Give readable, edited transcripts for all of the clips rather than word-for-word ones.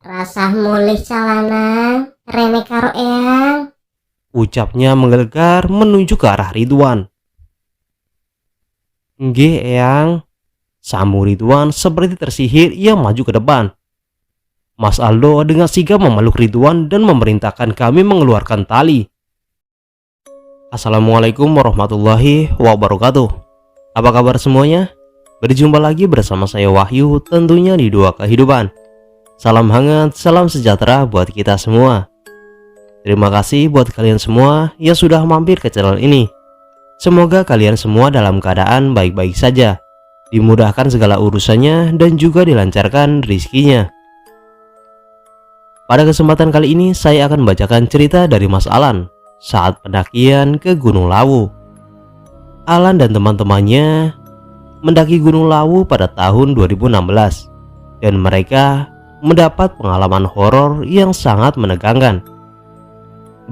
Rasah mulih calana, rene karo eyang. Ucapnya menggelegar menuju ke arah Ridwan. Nggih eyang, sambung Ridwan seperti tersihir. Ia maju ke depan. Mas Aldo dengan sigap memeluk Ridwan dan memerintahkan kami mengeluarkan tali. Assalamualaikum warahmatullahi wabarakatuh. Apa kabar semuanya? Berjumpa lagi bersama saya Wahyu, tentunya di Dua Kehidupan. Salam hangat, salam sejahtera buat kita semua. Terima kasih buat kalian semua yang sudah mampir ke channel ini. Semoga kalian semua dalam keadaan baik-baik saja, dimudahkan segala urusannya dan juga dilancarkan rizkinya. Pada kesempatan kali ini saya akan membacakan cerita dari Mas Alan saat pendakian ke Gunung Lawu. Alan dan teman-temannya mendaki Gunung Lawu pada tahun 2016 dan mereka mendapat pengalaman horor yang sangat menegangkan.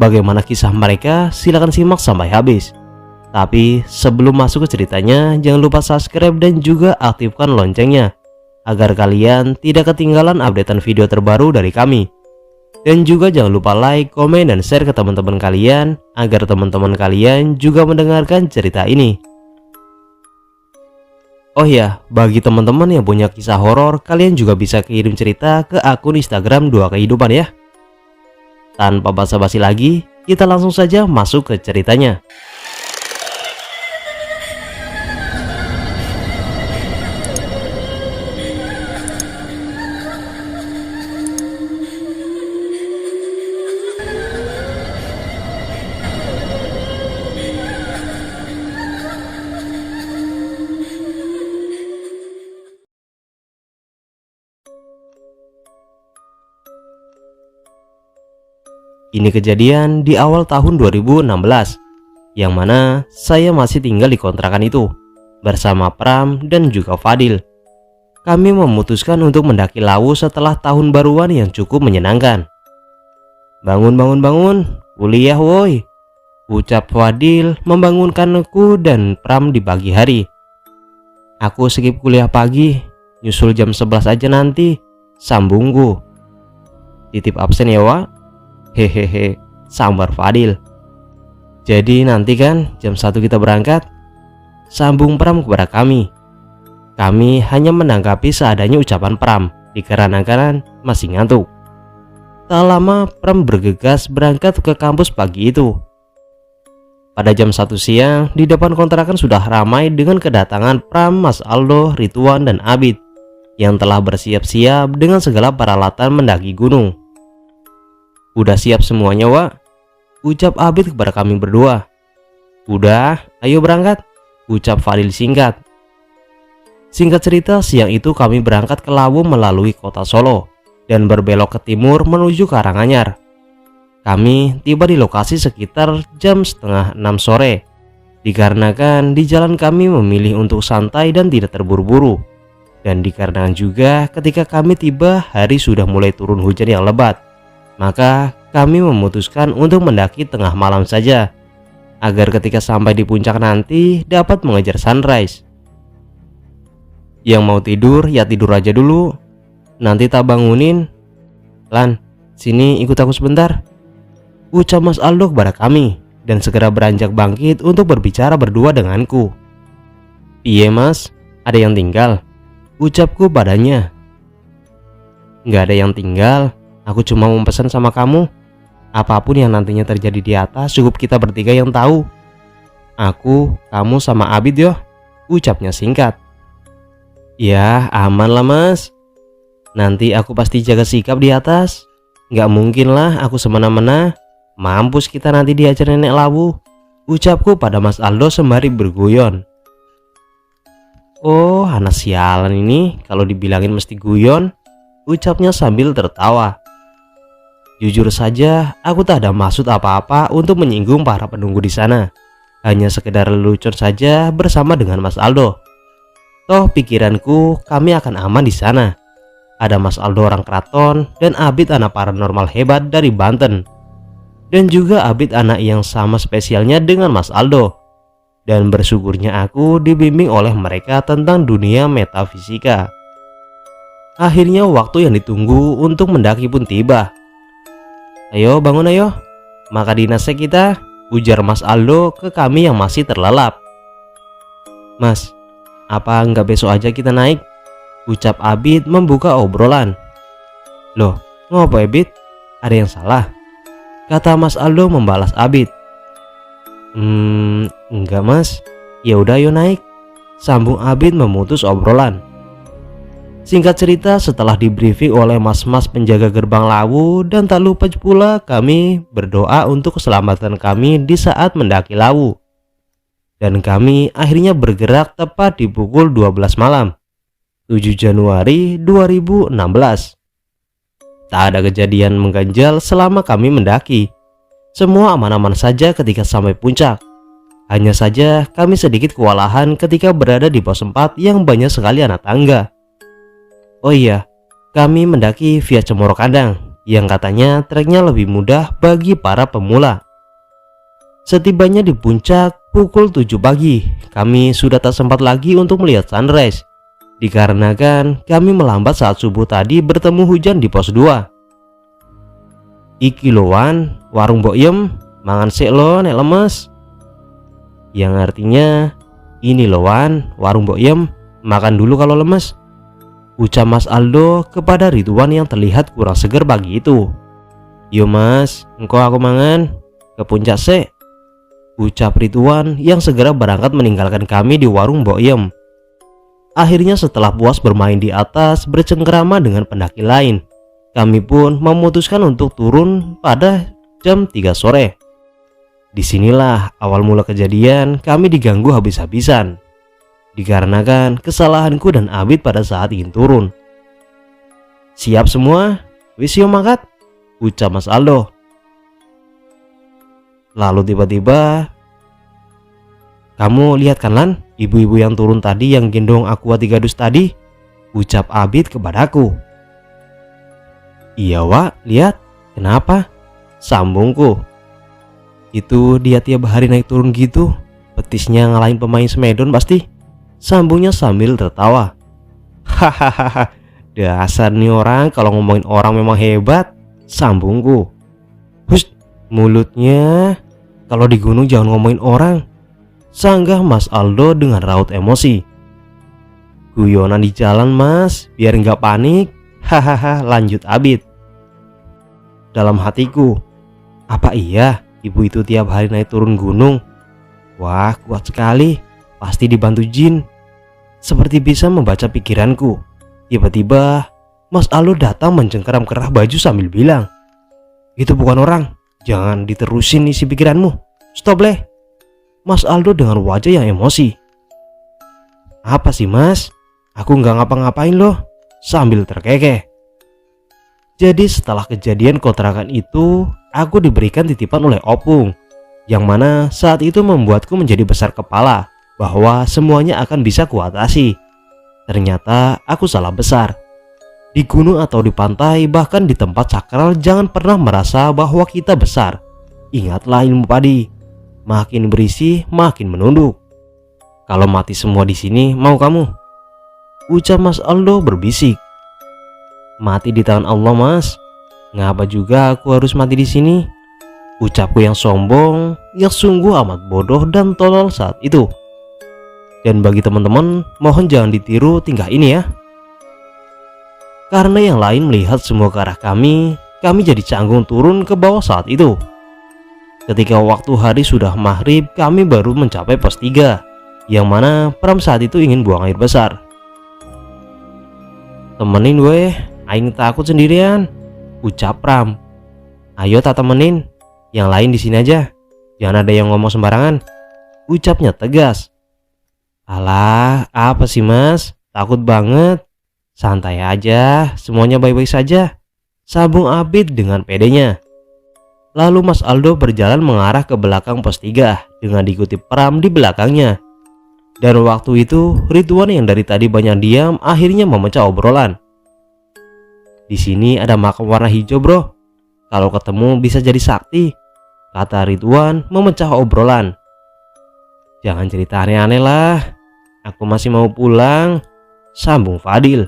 Bagaimana kisah mereka? Silahkan simak sampai habis. Tapi sebelum masuk ke ceritanya, jangan lupa subscribe dan juga aktifkan loncengnya agar kalian tidak ketinggalan updatean video terbaru dari kami. Dan juga jangan lupa like, komen, dan share ke teman-teman kalian agar teman-teman kalian juga mendengarkan cerita ini. Oh ya, bagi teman-teman yang punya kisah horor, kalian juga bisa kirim cerita ke akun Instagram Dua Kehidupan ya. Tanpa basa-basi lagi, kita langsung saja masuk ke ceritanya. Ini kejadian di awal tahun 2016, yang mana saya masih tinggal di kontrakan itu bersama Pram dan juga Fadil. Kami memutuskan untuk mendaki Lawu setelah tahun baruan yang cukup menyenangkan. Bangun, kuliah woi, ucap Fadil membangunkanku dan Pram di pagi hari. Aku skip kuliah pagi, nyusul jam 11 aja nanti, sambungku. Titip absen ya Wak. Hehehe, sambar Fadil. Jadi nanti kan jam 1 kita berangkat, sambung Pram kepada kami. Kami hanya menanggapi seadanya ucapan Pram dikarenakan masih ngantuk. Tak lama Pram bergegas berangkat ke kampus pagi itu. Pada jam 1 siang di depan kontrakan sudah ramai dengan kedatangan Pram, Mas Aldo, Ridwan, dan Abid yang telah bersiap-siap dengan segala peralatan mendaki gunung. Udah siap semuanya Wak? Ucap Abid kepada kami berdua. Udah, ayo berangkat, ucap Fadil singkat. Singkat cerita, siang itu kami berangkat ke Lawu melalui kota Solo dan berbelok ke timur menuju Karanganyar. Kami tiba di lokasi sekitar jam setengah 6 sore, dikarenakan di jalan kami memilih untuk santai dan tidak terburu-buru. Dan dikarenakan juga ketika kami tiba hari sudah mulai turun hujan yang lebat, maka kami memutuskan untuk mendaki tengah malam saja, agar ketika sampai di puncak nanti dapat mengejar sunrise. Yang mau tidur ya tidur aja dulu, nanti tak bangunin. Lan, sini ikut aku sebentar, ucap Mas Aldo kepada kami dan segera beranjak bangkit untuk berbicara berdua denganku. Iya mas, ada yang tinggal, ucapku padanya. Nggak ada yang tinggal, aku cuma mau pesan sama kamu. Apapun yang nantinya terjadi di atas, cukup kita bertiga yang tahu. Aku, kamu, sama Abid yo, ucapnya singkat. Ya aman lah mas, nanti aku pasti jaga sikap di atas. Nggak mungkin lah aku semena-mena, mampus kita nanti diajar nenek Lawu, ucapku pada Mas Aldo sembari berguyon. Oh anak sialan ini, kalau dibilangin mesti guyon, ucapnya sambil tertawa. Jujur saja, aku tak ada maksud apa-apa untuk menyinggung para penunggu di sana. Hanya sekedar lelucon saja bersama dengan Mas Aldo. Toh pikiranku kami akan aman di sana. Ada Mas Aldo orang keraton dan Abid anak paranormal hebat dari Banten. Dan juga Abid anak yang sama spesialnya dengan Mas Aldo. Dan bersyukurnya aku dibimbing oleh mereka tentang dunia metafisika. Akhirnya waktu yang ditunggu untuk mendaki pun tiba. "Ayo bangun ayo, maka dinasnya kita," ujar Mas Aldo ke kami yang masih terlelap. "Mas, apa nggak besok aja kita naik?" ucap Abid membuka obrolan. "Loh, ngopo Abid? Ada yang salah?" kata Mas Aldo membalas Abid. Enggak mas, ya udah ayo naik," sambung Abid memutus obrolan. Singkat cerita, setelah dibriefing oleh mas-mas penjaga gerbang Lawu, dan tak lupa pula kami berdoa untuk keselamatan kami di saat mendaki Lawu. Dan kami akhirnya bergerak tepat di pukul 12 malam 7 Januari 2016. Tak ada kejadian mengganjal selama kami mendaki. Semua aman-aman saja ketika sampai puncak. Hanya saja kami sedikit kewalahan ketika berada di pos 4 yang banyak sekali anak tangga. Oh iya, kami mendaki via Cemoro Kandang yang katanya treknya lebih mudah bagi para pemula. Setibanya di puncak pukul 7 pagi, kami sudah tak sempat lagi untuk melihat sunrise, dikarenakan kami melambat saat subuh tadi bertemu hujan di pos 2. "Iki loan, warung boyem, mangan sik lo nek lemes." Yang artinya, "Ini loan, warung boyem, makan dulu kalau lemes," ucap Mas Aldo kepada Ridwan yang terlihat kurang seger pagi itu. "Yo mas, engkau aku mangan, ke puncak sik," ucap Ridwan yang segera berangkat meninggalkan kami di warung boyem. Akhirnya setelah puas bermain di atas bercengkerama dengan pendaki lain, kami pun memutuskan untuk turun pada jam 3 sore. Disinilah awal mula kejadian kami diganggu habis-habisan, dikarenakan kesalahanku dan Abid pada saat ingin turun. "Siap semua? Wis yo mangkat," ucap Mas Aldo. Lalu tiba-tiba, "Kamu lihat kan Lan, ibu-ibu yang turun tadi yang gendong aqua 3 dus tadi?" ucap Abid kepadaku. "Iya Wak, lihat." "Kenapa?" sambungku. "Itu dia tiap hari naik turun gitu, petisnya ngalahin pemain Smedon pasti," sambungnya sambil tertawa. "Hahaha, dasar nih orang kalau ngomongin orang memang hebat," sambungku. "Hus, mulutnya, kalau di gunung jangan ngomongin orang," sanggah Mas Aldo dengan raut emosi. "Guyonan di jalan mas, biar nggak panik," hahaha, lanjut Abid. Dalam hatiku, apa iya ibu itu tiap hari naik turun gunung? Wah, kuat sekali, pasti dibantu jin. Seperti bisa membaca pikiranku. Tiba-tiba Mas Aldo datang mencengkeram kerah baju sambil bilang, "Itu bukan orang, jangan diterusin isi pikiranmu. Stop leh." Mas Aldo dengan wajah yang emosi. "Apa sih mas? Aku nggak ngapa-ngapain loh," sambil terkekeh. Jadi setelah kejadian kontrakan itu, aku diberikan titipan oleh Opung, yang mana saat itu membuatku menjadi besar kepala bahwa semuanya akan bisa kuatasi. Ternyata aku salah besar. Di gunung atau di pantai, bahkan di tempat sakral, jangan pernah merasa bahwa kita besar. Ingatlah ilmu padi, makin berisi makin menunduk. "Kalau mati semua di sini, mau kamu?" ucap Mas Aldo berbisik. "Mati di tangan Allah mas, ngapa juga aku harus mati di sini?" ucapku yang sombong, yang sungguh amat bodoh dan tolol saat itu. Dan bagi teman-teman, mohon jangan ditiru tingkah ini ya. Karena yang lain melihat semua ke arah kami jadi canggung turun ke bawah saat itu. Ketika waktu hari sudah maghrib, kami baru mencapai pos 3, yang mana Pram saat itu ingin buang air besar. "Temenin weh, aing takut sendirian," ucap Pram. "Ayo tak temenin, yang lain di sini aja, jangan ada yang ngomong sembarangan," ucapnya tegas. "Alah, apa sih mas? Takut banget. Santai aja, semuanya baik-baik saja," sambung Abid dengan pedenya. Lalu Mas Aldo berjalan mengarah ke belakang pos 3 dengan diikuti Pram di belakangnya. Dan waktu itu Ridwan yang dari tadi banyak diam akhirnya memecah obrolan. "Di sini ada makam warna hijau bro, kalau ketemu bisa jadi sakti," kata Ridwan memecah obrolan. "Jangan cerita aneh-aneh lah, aku masih mau pulang," sambung Fadil.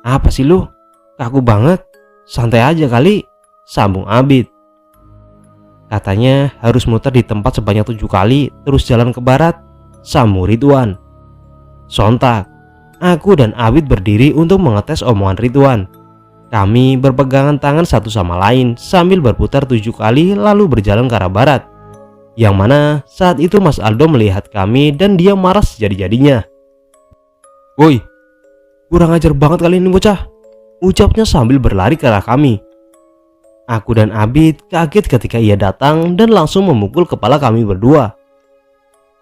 Apa sih lu? Kaku banget. Santai aja kali, sambung Abid. Katanya harus muter di tempat sebanyak 7 kali terus jalan ke barat, sambung Ridwan. Sontak, aku dan Abid berdiri untuk mengetes omongan Ridwan. Kami berpegangan tangan satu sama lain sambil berputar 7 kali lalu berjalan ke arah barat. Yang mana saat itu Mas Aldo melihat kami dan dia marah sejadi-jadinya. "Woi, kurang ajar banget kali ini bocah," ucapnya sambil berlari ke arah kami. Aku dan Abid kaget ketika ia datang dan langsung memukul kepala kami berdua.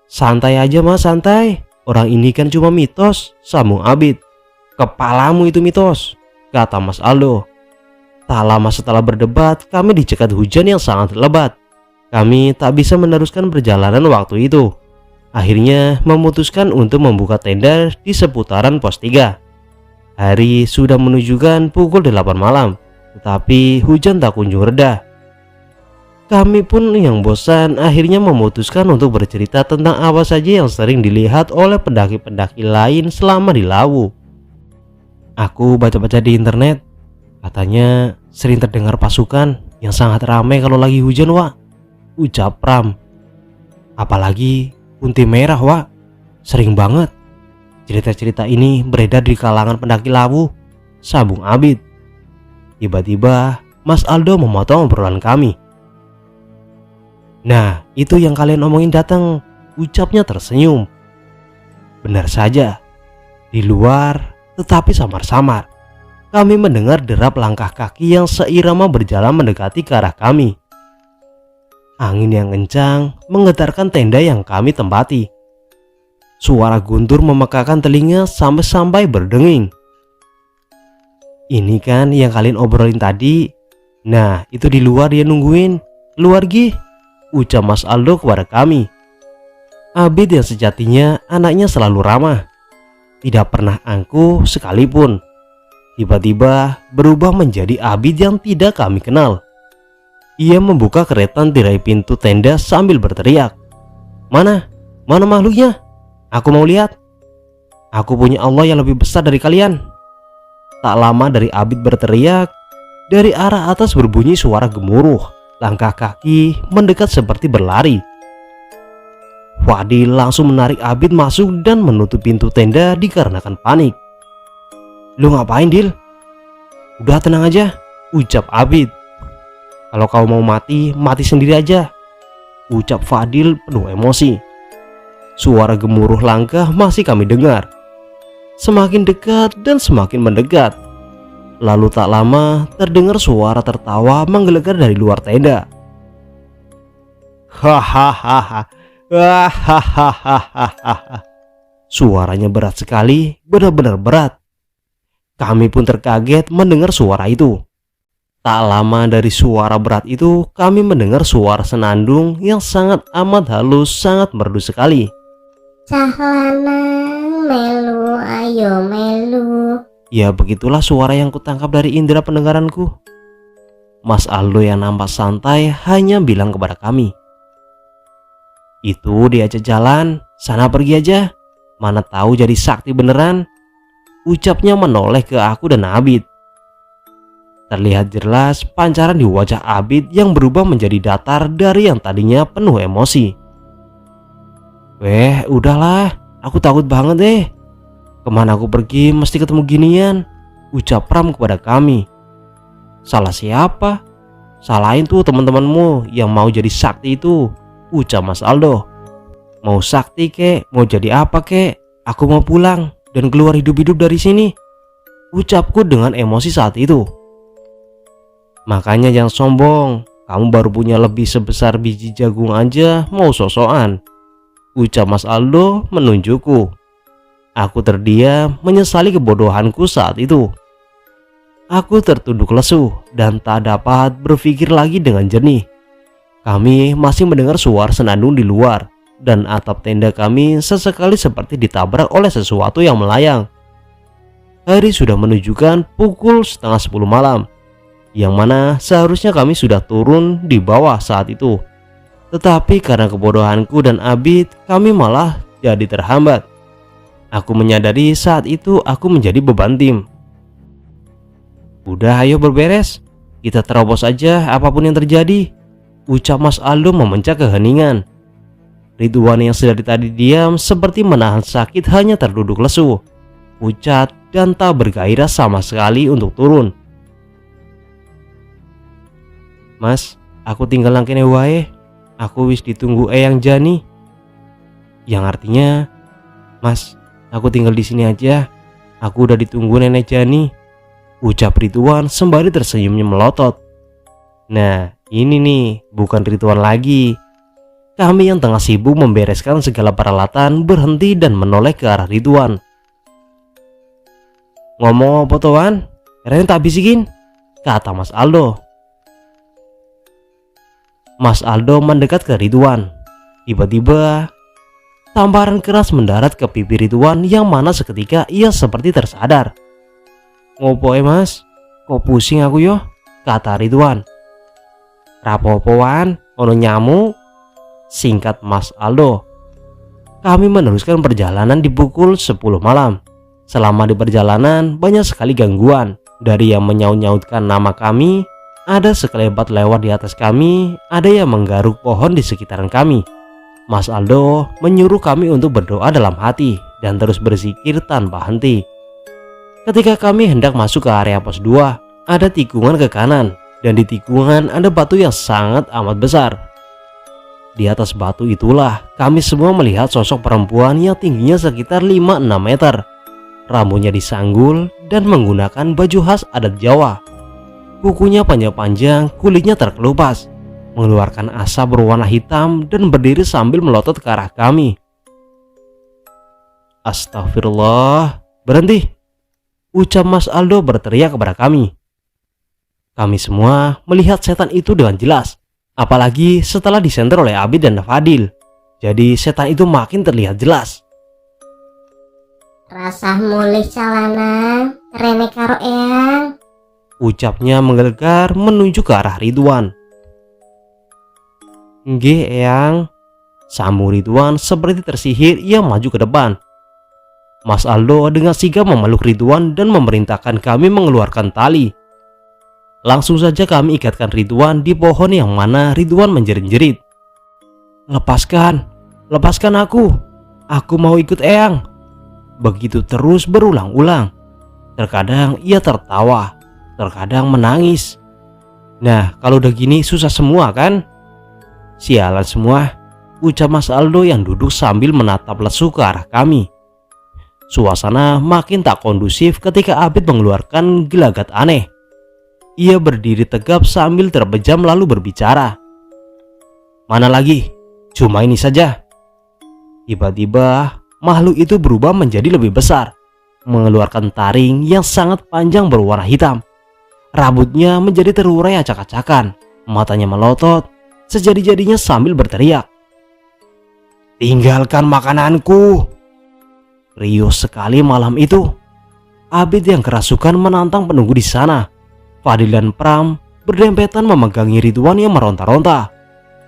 "Santai aja mas, santai. Orang ini kan cuma mitos," sambung Abid. "Kepalamu itu mitos," kata Mas Aldo. Tak lama setelah berdebat, kami dicegat hujan yang sangat lebat. Kami tak bisa meneruskan perjalanan waktu itu. Akhirnya memutuskan untuk membuka tenda di seputaran pos 3. Hari sudah menunjukkan pukul 8 malam. Tetapi hujan tak kunjung reda. Kami pun yang bosan akhirnya memutuskan untuk bercerita tentang apa saja yang sering dilihat oleh pendaki-pendaki lain selama di Lawu. "Aku baca-baca di internet, katanya sering terdengar pasukan yang sangat ramai kalau lagi hujan, Wak," ucap Pram. "Apalagi Kunti Merah, Wak. Sering banget. Cerita-cerita ini beredar di kalangan pendaki Lawu," sambung Abid. Tiba-tiba Mas Aldo memotong obrolan kami. "Nah, itu yang kalian omongin datang," ucapnya tersenyum. Benar saja, di luar tetapi samar-samar kami mendengar derap langkah kaki yang seirama berjalan mendekati ke arah kami. Angin yang kencang menggetarkan tenda yang kami tempati. Suara guntur memekakan telinga sampai-sampai berdenging. "Ini kan yang kalian obrolin tadi. Nah, itu di luar dia nungguin. Keluar gih," ucap Mas Aldo kepada kami. Abid yang sejatinya anaknya selalu ramah, tidak pernah angkuh sekalipun, tiba-tiba berubah menjadi Abid yang tidak kami kenal. Ia membuka keretan tirai pintu tenda sambil berteriak, Mana makhluknya? Aku mau lihat. Aku punya Allah yang lebih besar dari kalian." Tak lama dari Abid berteriak, dari arah atas berbunyi suara gemuruh. Langkah kaki mendekat seperti berlari. Fadil langsung menarik Abid masuk dan menutup pintu tenda dikarenakan panik. "Lu ngapain, Dil?" "Udah tenang aja," ucap Abid. "Kalau kau mau mati, mati sendiri aja," ucap Fadil penuh emosi. Suara gemuruh langkah masih kami dengar. Semakin dekat dan semakin mendekat. Lalu tak lama terdengar suara tertawa menggelegar dari luar tenda. "Hahaha, hahaha." Suaranya berat sekali, benar-benar berat. Kami pun terkaget mendengar suara itu. Tak lama dari suara berat itu, kami mendengar suara senandung yang sangat amat halus, sangat merdu sekali. "Cah lanang melu, ayo melu." Ya begitulah suara yang kutangkap dari indera pendengaranku. Mas Aldo yang nampak santai hanya bilang kepada kami, "Itu diajak jalan, sana pergi aja. Mana tahu jadi sakti beneran," ucapnya menoleh ke aku dan Abid. Terlihat jelas pancaran di wajah Abid yang berubah menjadi datar dari yang tadinya penuh emosi. "Weh, udahlah, aku takut banget deh. Kemana aku pergi mesti ketemu ginian," ucap Pram kepada kami. "Salah siapa? Salahin tuh teman-temanmu yang mau jadi sakti itu," ucap Mas Aldo. "Mau sakti kek, mau jadi apa kek, aku mau pulang dan keluar hidup-hidup dari sini," ucapku dengan emosi saat itu. "Makanya jangan sombong, kamu baru punya lebih sebesar biji jagung aja mau sosokan," ucap Mas Aldo menunjukku. Aku terdiam menyesali kebodohanku saat itu. Aku tertunduk lesu dan tak dapat berpikir lagi dengan jernih. Kami masih mendengar suara senandung di luar dan atap tenda kami sesekali seperti ditabrak oleh sesuatu yang melayang. Hari sudah menunjukkan pukul 9:30 malam, yang mana seharusnya kami sudah turun di bawah saat itu. Tetapi karena kebodohanku dan Abid, kami malah jadi terhambat. Aku menyadari saat itu aku menjadi beban tim. Udah ayo berberes, kita terobos aja apapun yang terjadi, ucap Mas Aldo memecah keheningan. Ridwan yang sedari tadi diam seperti menahan sakit hanya terduduk lesu, pucat dan tak bergairah sama sekali untuk turun. Mas, aku tinggal nangkene wae, aku wis ditunggu Eyang Jani. Yang artinya, Mas, aku tinggal di sini aja, aku udah ditunggu Nenek Jani, ucap Ridwan sembari tersenyumnya melotot. Nah, ini nih, bukan Ridwan lagi. Kami yang tengah sibuk membereskan segala peralatan berhenti dan menoleh ke arah Ridwan. Ngomong apa tuan? Ren tak bisikin, kata Mas Aldo. Mas Aldo mendekat ke Ridwan. Tiba-tiba, tamparan keras mendarat ke pipi Ridwan yang mana seketika ia seperti tersadar. Ngopo mas? Kok pusing aku yo? Kata Ridwan. Rapopoan, ono nyamuk, singkat Mas Aldo. Kami meneruskan perjalanan di pukul 10 malam. Selama di perjalanan banyak sekali gangguan. Dari yang menyaut-nyautkan nama kami, ada sekelebat lewat di atas kami, ada yang menggaruk pohon di sekitaran kami. Mas Aldo menyuruh kami untuk berdoa dalam hati dan terus berzikir tanpa henti. Ketika kami hendak masuk ke area pos 2, ada tikungan ke kanan dan di tikungan ada batu yang sangat amat besar. Di atas batu itulah kami semua melihat sosok perempuan yang tingginya sekitar 5-6 meter. Rambutnya disanggul dan menggunakan baju khas adat Jawa. Kukunya panjang-panjang, kulitnya terkelupas, mengeluarkan asap berwarna hitam dan berdiri sambil melotot ke arah kami. Astagfirullah, berhenti, ucap Mas Aldo berteriak kepada kami. Kami semua melihat setan itu dengan jelas, apalagi setelah disenter oleh Abid dan Fadil. Jadi setan itu makin terlihat jelas. Rasah mulih calana Rene karo Eyang, ucapnya menggelegar menuju ke arah Ridwan. Nggih Eyang, sambung Ridwan seperti tersihir. Ia maju ke depan. Mas Aldo dengan sigap memeluk Ridwan dan memerintahkan kami mengeluarkan tali. Langsung saja kami ikatkan Ridwan di pohon yang mana Ridwan menjerit-jerit. Lepaskan, lepaskan aku mau ikut Eyang. Begitu terus berulang-ulang. Terkadang ia tertawa, terkadang menangis. Nah, kalau udah gini susah semua kan? Sialan semua, ucap Mas Aldo yang duduk sambil menatap lesu ke arah kami. Suasana makin tak kondusif ketika Abid mengeluarkan gelagat aneh. Ia berdiri tegap sambil terbejam lalu berbicara. Mana lagi? Cuma ini saja. Tiba-tiba makhluk itu berubah menjadi lebih besar, mengeluarkan taring yang sangat panjang berwarna hitam. Rambutnya menjadi terurai acak-acakan, matanya melotot, sejadi-jadinya sambil berteriak. Tinggalkan makananku. Riuh sekali malam itu. Abid yang kerasukan menantang penunggu di sana. Fadil dan Pram berdempetan memegangi Ridwan yang meronta-ronta.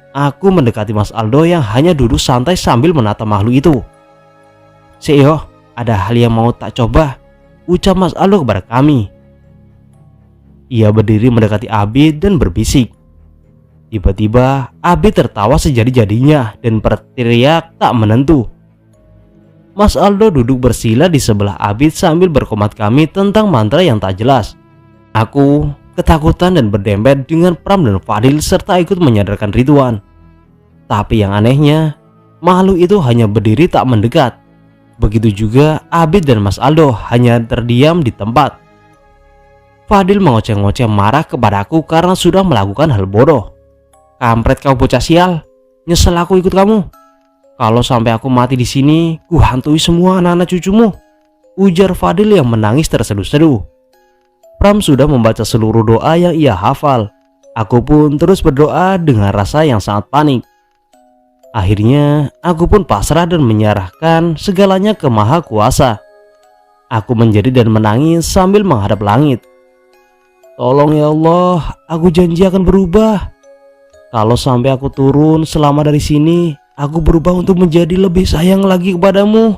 Aku mendekati Mas Aldo yang hanya duduk santai sambil menatap makhluk itu. Seyo, ada hal yang mau tak coba, ucap Mas Aldo kepada kami. Ia berdiri mendekati Abid dan berbisik. Tiba-tiba Abid tertawa sejadi-jadinya dan berteriak tak menentu. Mas Aldo duduk bersila di sebelah Abid sambil berkomat kami tentang mantra yang tak jelas. Aku ketakutan dan berdempet dengan Pram dan Fadil serta ikut menyadarkan Ridwan. Tapi yang anehnya, makhluk itu hanya berdiri tak mendekat. Begitu juga Abid dan Mas Aldo hanya terdiam di tempat. Fadil mengoceh-ngoceh marah kepadaku karena sudah melakukan hal bodoh. Kampret kau bocah sial, nyesel aku ikut kamu. Kalau sampai aku mati di sini, ku hantui semua anak-anak cucumu, ujar Fadil yang menangis terseduh-seduh. Pram sudah membaca seluruh doa yang ia hafal. Aku pun terus berdoa dengan rasa yang sangat panik. Akhirnya aku pun pasrah dan menyerahkan segalanya ke Maha Kuasa. Aku menjadi dan menangis sambil menghadap langit. Tolong ya Allah, aku janji akan berubah. Kalau sampai aku turun selama dari sini, aku berubah untuk menjadi lebih sayang lagi kepadamu.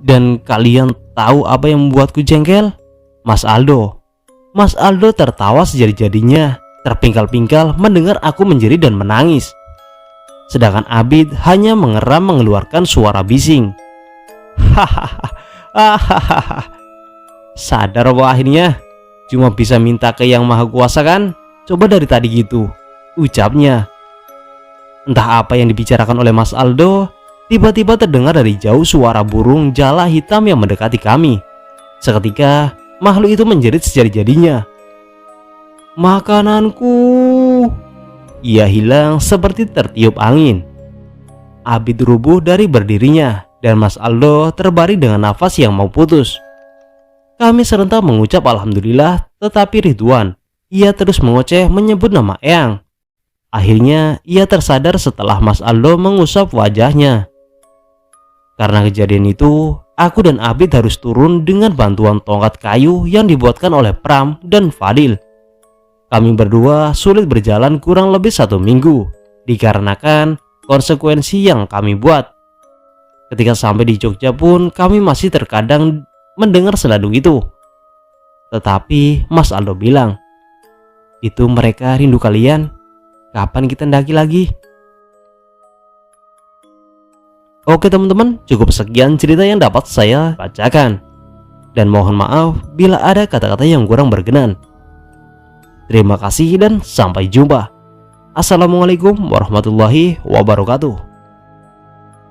Dan kalian tahu apa yang membuatku jengkel? Mas Aldo. Mas Aldo tertawa sejadi-jadinya, terpingkal-pingkal mendengar aku menjerit dan menangis. Sedangkan Abid hanya mengeram mengeluarkan suara bising. Hahaha. Sadar bahwa akhirnya cuma bisa minta ke Yang Maha Kuasa kan? Coba dari tadi gitu, ucapnya. Entah apa yang dibicarakan oleh Mas Aldo, tiba-tiba terdengar dari jauh suara burung jala hitam yang mendekati kami. Seketika makhluk itu menjerit sejadi-jadinya. Makananku. Ia hilang seperti tertiup angin. Abid rubuh dari berdirinya dan Mas Aldo terbaring dengan nafas yang mau putus. Kami serentak mengucap alhamdulillah, tetapi Ridwan, ia terus mengoceh menyebut nama Eyang. Akhirnya ia tersadar setelah Mas Aldo mengusap wajahnya. Karena kejadian itu, aku dan Abid harus turun dengan bantuan tongkat kayu yang dibuatkan oleh Pram dan Fadil. Kami berdua sulit berjalan kurang lebih 1 minggu, dikarenakan konsekuensi yang kami buat. Ketika sampai di Jogja pun kami masih terkadang mendengar seladung itu. Tetapi Mas Aldo bilang, itu mereka rindu kalian, kapan kita ndaki lagi? Oke teman-teman, cukup sekian cerita yang dapat saya bacakan. Dan mohon maaf bila ada kata-kata yang kurang berkenan. Terima kasih dan sampai jumpa. Assalamualaikum warahmatullahi wabarakatuh.